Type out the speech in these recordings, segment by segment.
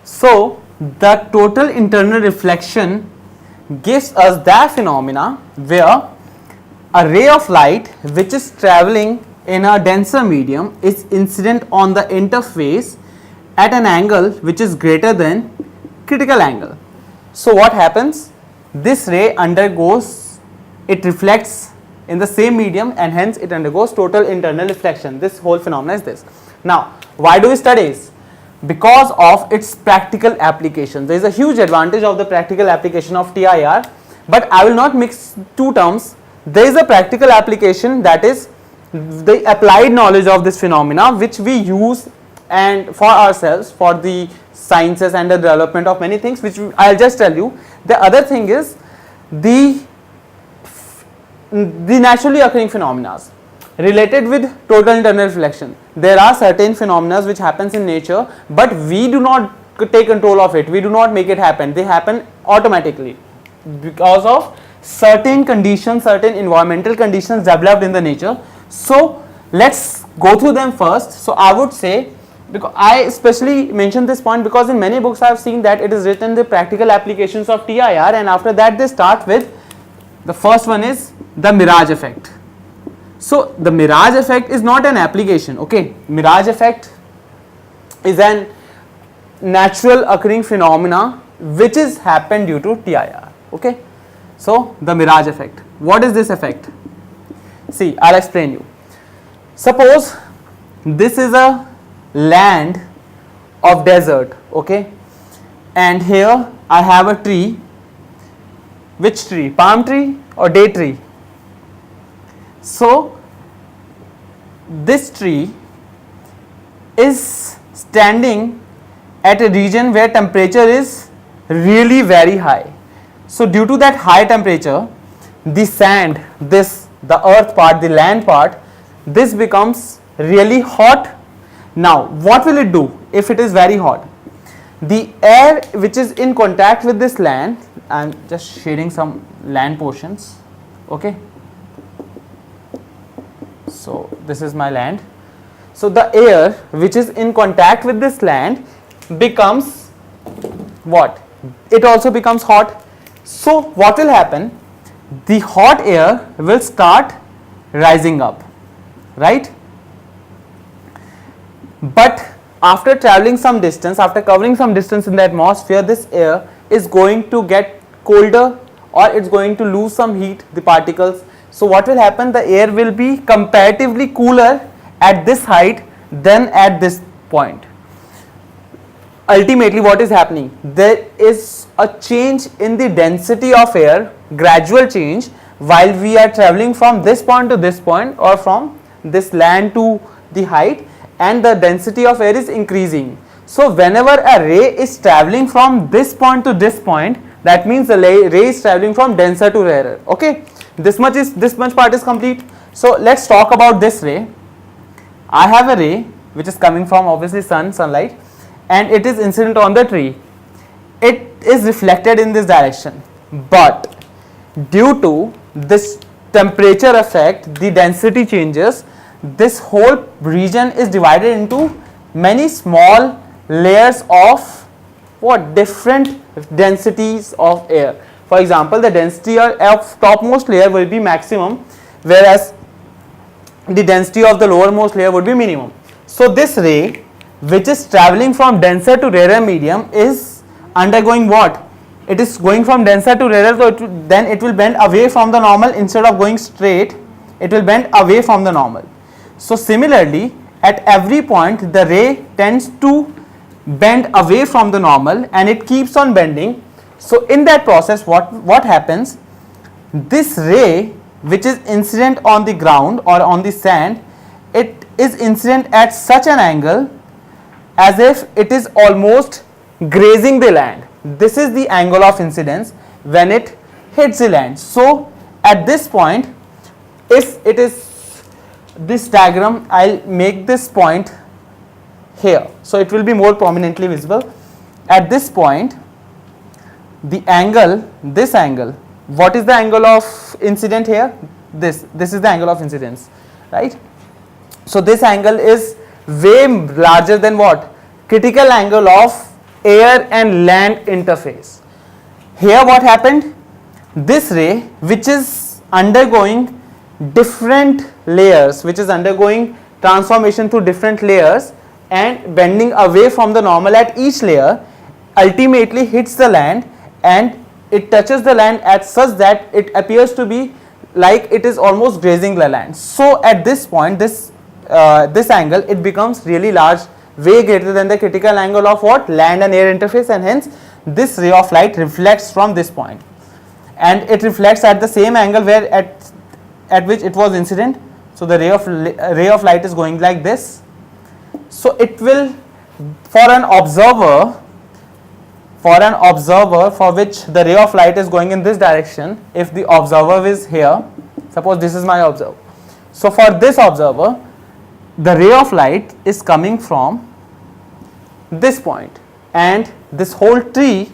So the total internal reflection gives us that phenomena where a ray of light which is traveling in a denser medium is incident on the interface at an angle which is greater than critical angle. So what happens? This ray undergoes, it reflects in the same medium and hence it undergoes total internal reflection. This whole phenomenon is this. Now, why do we study this? Because of its practical application. There is a huge advantage of the practical application of TIR, but I will not mix two terms. There is a practical application, that is the applied knowledge of this phenomena which we use and for ourselves, for the sciences and the development of many things, which I'll just tell you. The other thing is the naturally occurring phenomena related with total internal reflection. There are certain phenomena which happens in nature, but we do not take control of it. We do not make it happen. They happen automatically because of certain conditions, certain environmental conditions developed in the nature. So let's go through them first. So I would say, because I especially mention this point because in many books I have seen that it is written the practical applications of TIR, and after that they start with the first one is the mirage effect. So the mirage effect is not an application, okay. Mirage effect is an natural occurring phenomena which is happened due to TIR, okay. So the mirage effect, what is this effect? See, I'll explain you. Suppose this is a land of desert, okay, and here I have a tree. Which tree? Palm tree or date tree? So this tree is standing at a region where temperature is really very high. So due to that high temperature, the sand, the earth part, the land part, this becomes really hot. Now what will it do if it is very hot? The air which is in contact with this land, I am just shading some land portions, okay. So this is my land. So the air which is in contact with this land becomes what? It also becomes hot. So what will happen? The hot air will start rising up, right? But after traveling some distance, after covering some distance in the atmosphere, this air is going to get colder or it's going to lose some heat, the particles. So what will happen? The air will be comparatively cooler at this height than at this point. Ultimately what is happening? There is a change in the density of air, gradual change, while we are traveling from this point to this point or from this land to the height, and the density of air is increasing. So whenever a ray is traveling from this point to this point, that means the ray is traveling from denser to rarer, okay. This much part is complete. So let's talk about this ray. I have a ray which is coming from obviously sunlight, and it is incident on the tree. It is reflected in this direction, but due to this temperature effect, the density changes. This whole region is divided into many small layers of what? Different densities of air. For example, the density of topmost layer will be maximum, whereas the density of the lowermost layer would be minimum. So this ray which is traveling from denser to rarer medium is undergoing what? It is going from denser to rarer, so then it will bend away from the normal. Instead of going straight, it will bend away from the normal. So similarly, at every point the ray tends to bend away from the normal and it keeps on bending. So in that process what happens? This ray which is incident on the ground or on the sand, it is incident at such an angle as if it is almost grazing the land. This is the angle of incidence when it hits the land. So at this point, if it is this diagram, I'll make this point here, so it will be more prominently visible. At this point, the angle, this angle, what is the angle of incident here? This is the angle of incidence, right? So this angle is way larger than what? Critical angle of air and land interface. Here what happened? This ray, which is undergoing different layers, which is undergoing transformation through different layers and bending away from the normal at each layer, ultimately hits the land, and it touches the land at such that it appears to be like it is almost grazing the land. So at this point, this angle, it becomes really large, way greater than the critical angle of what? Land and air interface, and hence this ray of light reflects from this point, and it reflects at the same angle where at which it was incident. So the ray of light is going like this. So it will, for an observer for which the ray of light is going in this direction, if the observer is here, suppose this is my observer. So for this observer, the ray of light is coming from this point, and this whole tree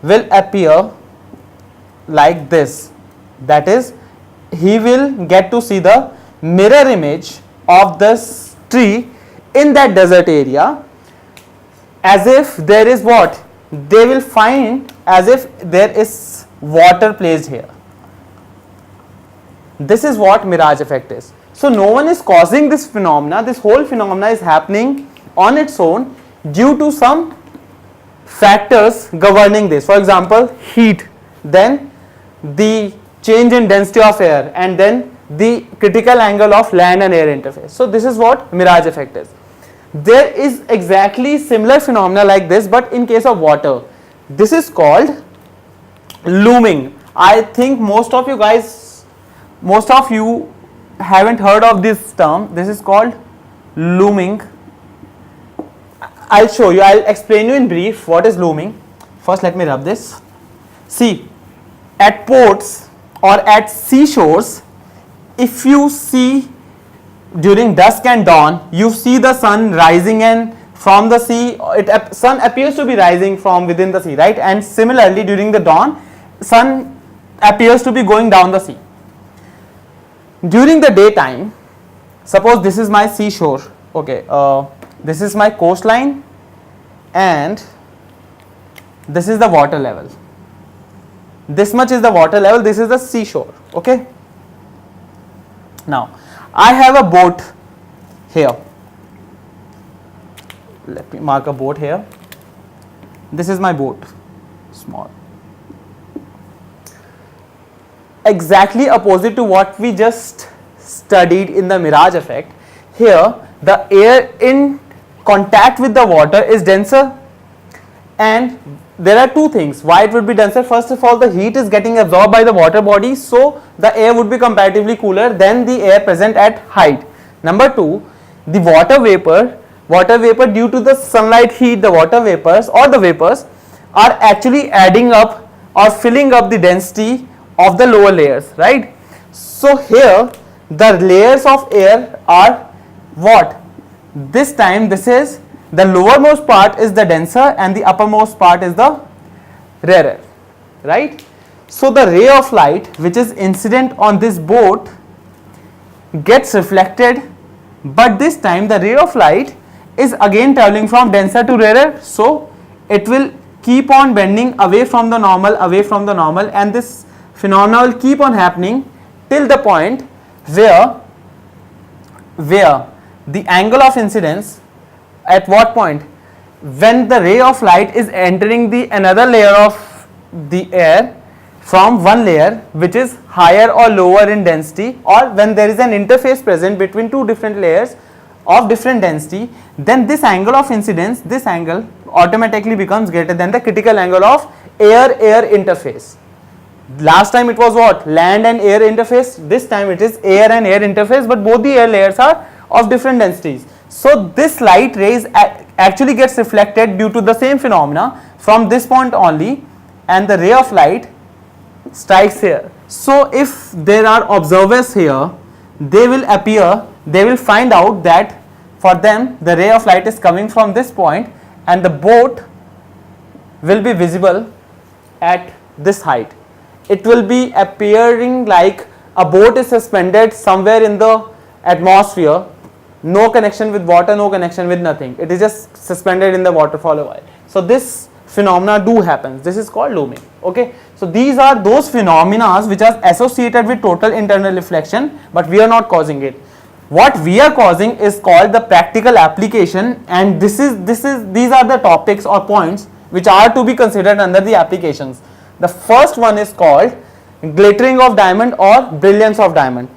will appear like this. That is, he will get to see the mirror image of this tree in that desert area, as if there is what? They will find as if there is water placed here. This is what mirage effect is. So no one is causing this phenomena. This whole phenomena is happening on its own due to some factors governing this. For example, heat, then the change in density of air, and then the critical angle of land and air interface. So this is what mirage effect is. There is exactly similar phenomena like this, but in case of water. This is called looming. I think most of you haven't heard of this term. This is called looming. I'll show you, I'll explain you in brief what is looming. First let me rub this. See, at ports or at seashores, if you see during dusk and dawn, you see the sun rising and from the sea, sun appears to be rising from within the sea, right? And similarly during the dawn, sun appears to be going down the sea. During the daytime, suppose this is my seashore, okay, this is my coastline and this is the water level. This much is the water level, this is the seashore, okay. Now I have a boat here. Let me mark a boat here. This is my boat, small. Exactly opposite to what we just studied in the mirage effect. Here the air in contact with the water is denser, and there are two things why it would be denser. First of all, the heat is getting absorbed by the water body, so the air would be comparatively cooler than the air present at height. Number two, the water vapor due to the sunlight heat, the water vapors or the vapors are actually adding up or filling up the density of the lower layers, right? So here the layers of air are what? This time this is the lowermost part is the denser and the uppermost part is the rarer, right? So the ray of light which is incident on this boat gets reflected, but this time the ray of light is again traveling from denser to rarer, so it will keep on bending away from the normal, and this phenomena will keep on happening till the point where the angle of incidence, at what point? When the ray of light is entering the another layer of the air from one layer which is higher or lower in density, or when there is an interface present between two different layers of different density, then this angle of incidence, this angle automatically becomes greater than the critical angle of air-air interface. Last time it was what? Land and air interface. This time it is air and air interface, but both the air layers are of different densities. So this light rays actually gets reflected due to the same phenomena from this point only, and the ray of light strikes here. So if there are observers here, they will find out that for them the ray of light is coming from this point, and the boat will be visible at this height. It will be appearing like a boat is suspended somewhere in the atmosphere no connection with water, no connection with nothing. It is just suspended in the water for a while. So this phenomena do happens. This is called looming. Okay. So these are those phenomena which are associated with total internal reflection, but we are not causing it. What we are causing is called the practical application, and these are the topics or points which are to be considered under the applications. The first one is called glittering of diamond or brilliance of diamond.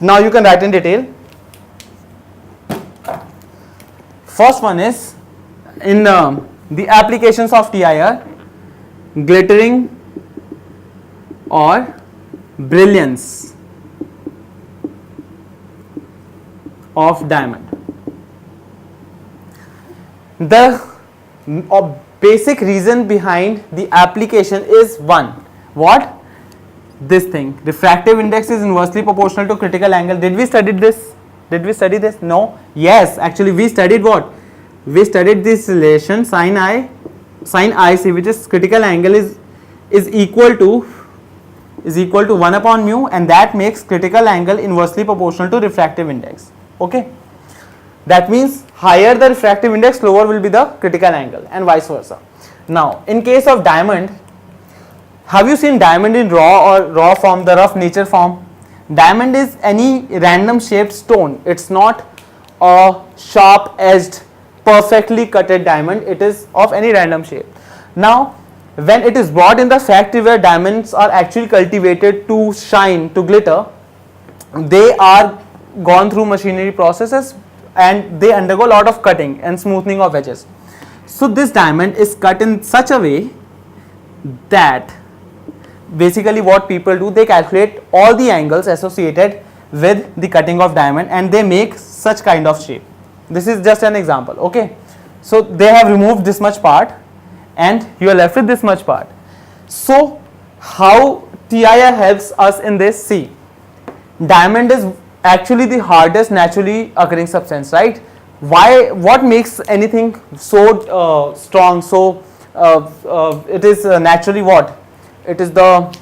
Now you can write in detail. First one is in the applications of TIR, glittering or brilliance of diamond. The basic reason behind the application is one, what? This thing, refractive index is inversely proportional to critical angle. Did we study this? Did we study this? No. Yes, actually we studied what? We studied this relation sin IC, which is critical angle is equal to 1 upon mu, and that makes critical angle inversely proportional to refractive index. Okay. That means higher the refractive index, lower will be the critical angle, and vice versa. Now in case of diamond, have you seen diamond in raw form, the rough nature form? Diamond is any random shaped stone. It's not a sharp edged, perfectly cutted diamond. It is of any random shape. Now when it is brought in the factory where diamonds are actually cultivated to shine, to glitter, they are gone through machinery processes and they undergo a lot of cutting and smoothing of edges. So this diamond is cut in such a way that basically what people do, they calculate all the angles associated with the cutting of diamond and they make such kind of shape. This is just an example. Okay. So they have removed this much part and you are left with this much part. So how TIR helps us in this? See, diamond is actually the hardest naturally occurring substance, right? Why? What makes anything so strong? So it is naturally what? It is the